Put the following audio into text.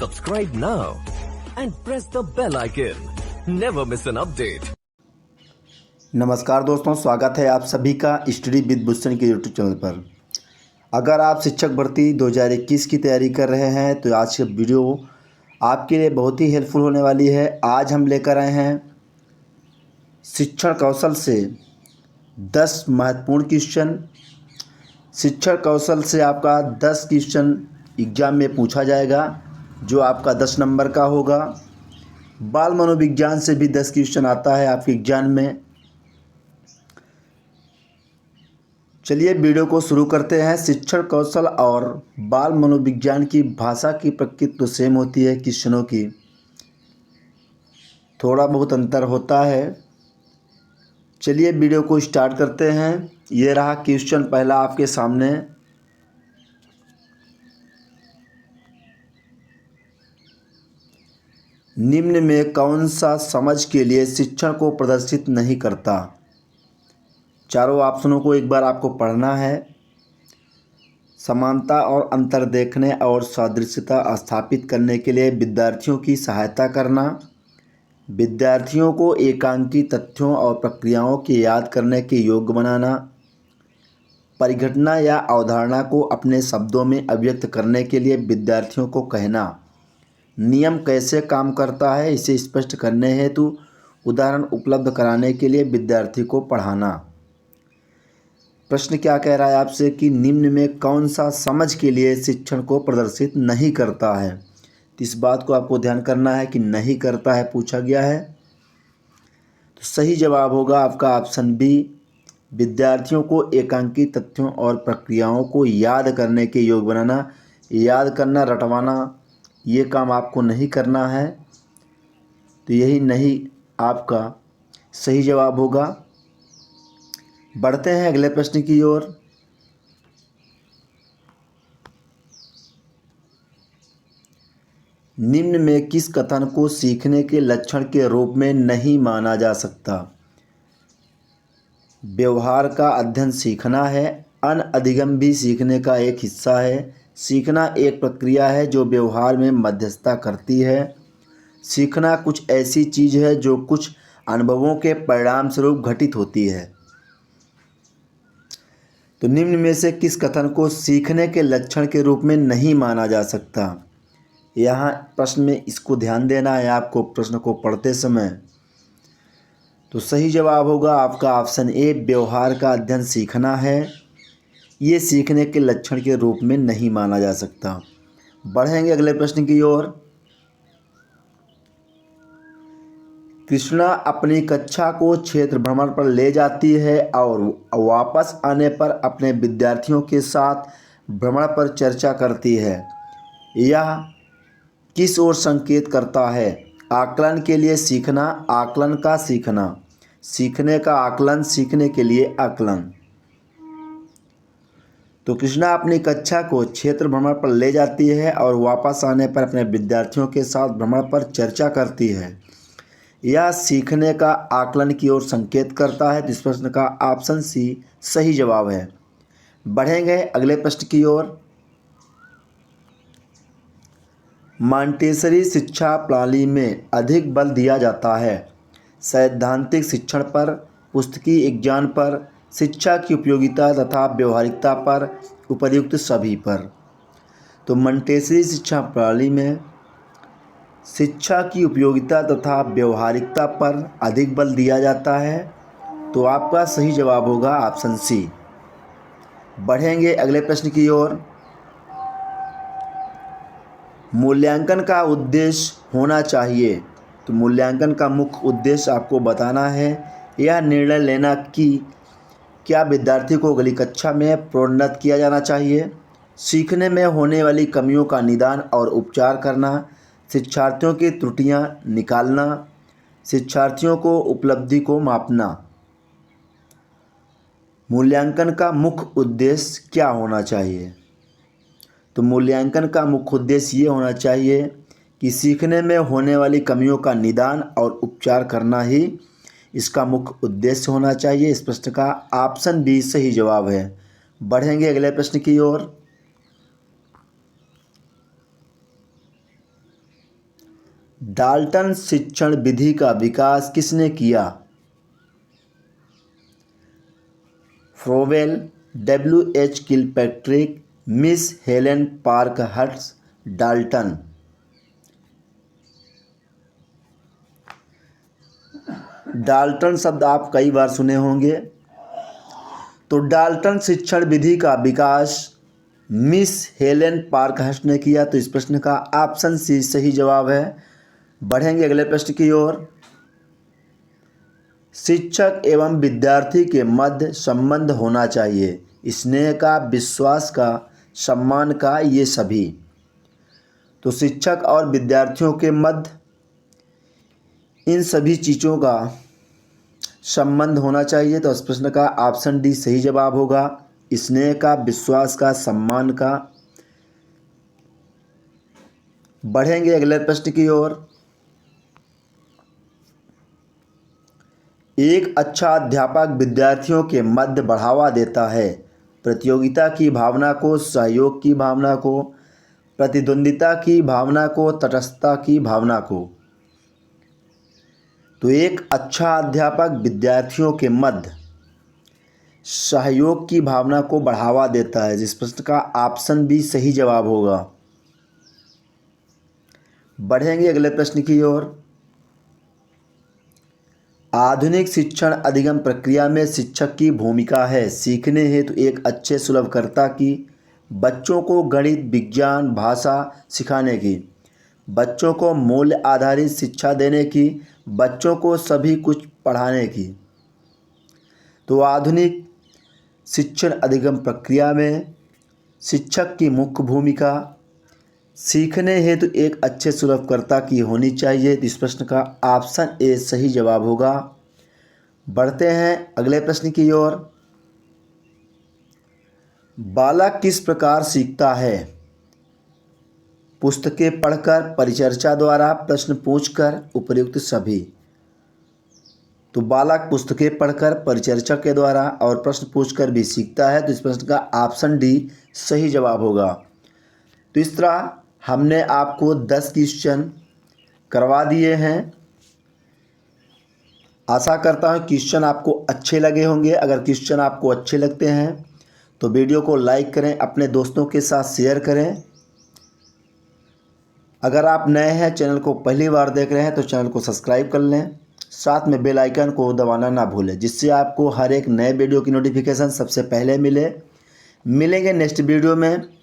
Subscribe now and press the bell icon. Never miss an update. नमस्कार दोस्तों, स्वागत है आप सभी का स्टडी विद भूषण के यूट्यूब चैनल पर। अगर आप शिक्षक भर्ती 2021 की तैयारी कर रहे हैं तो आज की वीडियो आपके लिए बहुत ही हेल्पफुल होने वाली है। आज हम लेकर आए हैं शिक्षण कौशल से 10 महत्वपूर्ण क्वेश्चन। शिक्षण कौशल से आपका 10 क्वेश्चन एग्ज़ाम में पूछा जाएगा जो आपका 10 नंबर का होगा। बाल मनोविज्ञान से भी 10 क्वेश्चन आता है आपके एग्जाम में। चलिए वीडियो को शुरू करते हैं। शिक्षण कौशल और बाल मनोविज्ञान की भाषा की प्रकृति तो सेम होती है, क्वेश्चनों की थोड़ा बहुत अंतर होता है। चलिए वीडियो को स्टार्ट करते हैं। ये रहा क्वेश्चन पहला आपके सामने। निम्न में कौन सा समझ के लिए शिक्षण को प्रदर्शित नहीं करता? चारों ऑप्शनों को एक बार आपको पढ़ना है। समानता और अंतर देखने और सादृश्यता स्थापित करने के लिए विद्यार्थियों की सहायता करना, विद्यार्थियों को एकांकी तथ्यों और प्रक्रियाओं के याद करने के योग्य बनाना, परिघटना या अवधारणा को अपने शब्दों में अभिव्यक्त करने के लिए विद्यार्थियों को कहना, नियम कैसे काम करता है इसे स्पष्ट करने हेतु उदाहरण उपलब्ध कराने के लिए विद्यार्थी को पढ़ाना। प्रश्न क्या कह रहा है आपसे कि निम्न में कौन सा समझ के लिए शिक्षण को प्रदर्शित नहीं करता है। तो इस बात को आपको ध्यान करना है कि नहीं करता है पूछा गया है। तो सही जवाब होगा आपका ऑप्शन बी, विद्यार्थियों को एकांकी तथ्यों और प्रक्रियाओं को याद करने के योग्य बनाना। याद करना, रटवाना, ये काम आपको नहीं करना है। तो यही नहीं आपका सही जवाब होगा। बढ़ते हैं अगले प्रश्न की ओर। निम्न में किस कथन को सीखने के लक्षण के रूप में नहीं माना जा सकता? व्यवहार का अध्ययन सीखना है। अनअधिगम भी सीखने का एक हिस्सा है। सीखना एक प्रक्रिया है जो व्यवहार में मध्यस्थता करती है। सीखना कुछ ऐसी चीज़ है जो कुछ अनुभवों के परिणाम स्वरूप घटित होती है। तो निम्न में से किस कथन को सीखने के लक्षण के रूप में नहीं माना जा सकता? यहाँ प्रश्न में इसको ध्यान देना है आपको प्रश्न को पढ़ते समय। तो सही जवाब होगा आपका ऑप्शन ए, व्यवहार का अध्ययन सीखना है। ये सीखने के लक्षण के रूप में नहीं माना जा सकता। बढ़ेंगे अगले प्रश्न की ओर। कृष्णा अपनी कक्षा को क्षेत्र भ्रमण पर ले जाती है और वापस आने पर अपने विद्यार्थियों के साथ भ्रमण पर चर्चा करती है। यह किस ओर संकेत करता है? आकलन के लिए सीखना, आकलन का सीखना, सीखने का आकलन, सीखने के लिए आकलन। तो कृष्णा अपनी कक्षा को क्षेत्र भ्रमण पर ले जाती है और वापस आने पर अपने विद्यार्थियों के साथ भ्रमण पर चर्चा करती है। यह सीखने का आकलन की ओर संकेत करता है। इस प्रश्न का ऑप्शन सी सही जवाब है। बढ़ेंगे अगले प्रश्न की ओर। मॉन्टेसरी शिक्षा प्रणाली में अधिक बल दिया जाता है सैद्धांतिक शिक्षण पर, पुस्तकीय ज्ञान पर, शिक्षा की उपयोगिता तथा व्यवहारिकता पर, उपर्युक्त सभी पर। तो मॉन्टेसरी शिक्षा प्रणाली में शिक्षा की उपयोगिता तथा व्यवहारिकता पर अधिक बल दिया जाता है। तो आपका सही जवाब होगा ऑप्शन सी। बढ़ेंगे अगले प्रश्न की ओर। मूल्यांकन का उद्देश्य होना चाहिए। तो मूल्यांकन का मुख्य उद्देश्य आपको बताना है। यह निर्णय लेना कि क्या विद्यार्थी को अगली कक्षा में प्रोन्नत किया जाना चाहिए, सीखने में होने वाली कमियों का निदान और उपचार करना, शिक्षार्थियों की त्रुटियां निकालना, शिक्षार्थियों को उपलब्धि को मापना। मूल्यांकन का मुख्य उद्देश्य क्या होना चाहिए? तो मूल्यांकन का मुख्य उद्देश्य ये होना चाहिए कि सीखने में होने वाली कमियों का निदान और उपचार करना ही इसका मुख्य उद्देश्य होना चाहिए। इस प्रश्न का ऑप्शन बी सही जवाब है। बढ़ेंगे अगले प्रश्न की ओर। डाल्टन शिक्षण विधि का विकास किसने किया? फ्रोवेल, W.H. Kilpatrick, miss Helen Parkhurst, Dalton. Dalton शब्द आप कई बार सुने होंगे। तो डाल्टन शिक्षण विधि का विकास मिस हेलेन पार्कहर्स्ट ने किया। तो इस प्रश्न का ऑप्शन सी सही जवाब है। बढ़ेंगे अगले प्रश्न की ओर। शिक्षक एवं विद्यार्थी के मध्य संबंध होना चाहिए। स्नेह का, विश्वास का, सम्मान का, ये सभी। तो शिक्षक और विद्यार्थियों के मध्य इन सभी चीज़ों का संबंध होना चाहिए। तो इस प्रश्न का ऑप्शन डी सही जवाब होगा। स्नेह का, विश्वास का, सम्मान का। बढ़ेंगे अगले प्रश्न की ओर। एक अच्छा अध्यापक विद्यार्थियों के मध्य बढ़ावा देता है। प्रतियोगिता की भावना को, सहयोग की भावना को, प्रतिद्वंदिता की भावना को, तटस्थता की भावना को। तो एक अच्छा अध्यापक विद्यार्थियों के मध्य सहयोग की भावना को बढ़ावा देता है। जिस प्रश्न का ऑप्शन बी सही जवाब होगा। बढ़ेंगे अगले प्रश्न की ओर। आधुनिक शिक्षण अधिगम प्रक्रिया में शिक्षक की भूमिका है सीखने हेतु एक अच्छे सुलभकर्ता की, बच्चों को गणित, विज्ञान, भाषा सिखाने की, बच्चों को मूल्य आधारित शिक्षा देने की, बच्चों को सभी कुछ पढ़ाने की। तो आधुनिक शिक्षण अधिगम प्रक्रिया में शिक्षक की मुख्य भूमिका सीखने हेतु एक अच्छे सुलभकर्ता की होनी चाहिए। तो इस प्रश्न का ऑप्शन ए सही जवाब होगा। बढ़ते हैं अगले प्रश्न की ओर। बालक किस प्रकार सीखता है? पुस्तकें पढ़कर, परिचर्चा द्वारा, प्रश्न पूछकर, उपर्युक्त सभी। तो बालक पुस्तकें पढ़कर, परिचर्चा के द्वारा और प्रश्न पूछकर भी सीखता है। तो इस प्रश्न का ऑप्शन डी सही जवाब होगा। तो इस तरह हमने आपको 10 क्वेश्चन करवा दिए हैं। आशा करता हूँ क्वेश्चन आपको अच्छे लगे होंगे। अगर क्वेश्चन आपको अच्छे लगते हैं तो वीडियो को लाइक करें, अपने दोस्तों के साथ शेयर करें। अगर आप नए हैं, चैनल को पहली बार देख रहे हैं तो चैनल को सब्सक्राइब कर लें। साथ में बेल आइकन को दबाना ना भूलें, जिससे आपको हर एक नए वीडियो की नोटिफिकेशन सबसे पहले मिले। मिलेंगे नेक्स्ट वीडियो में।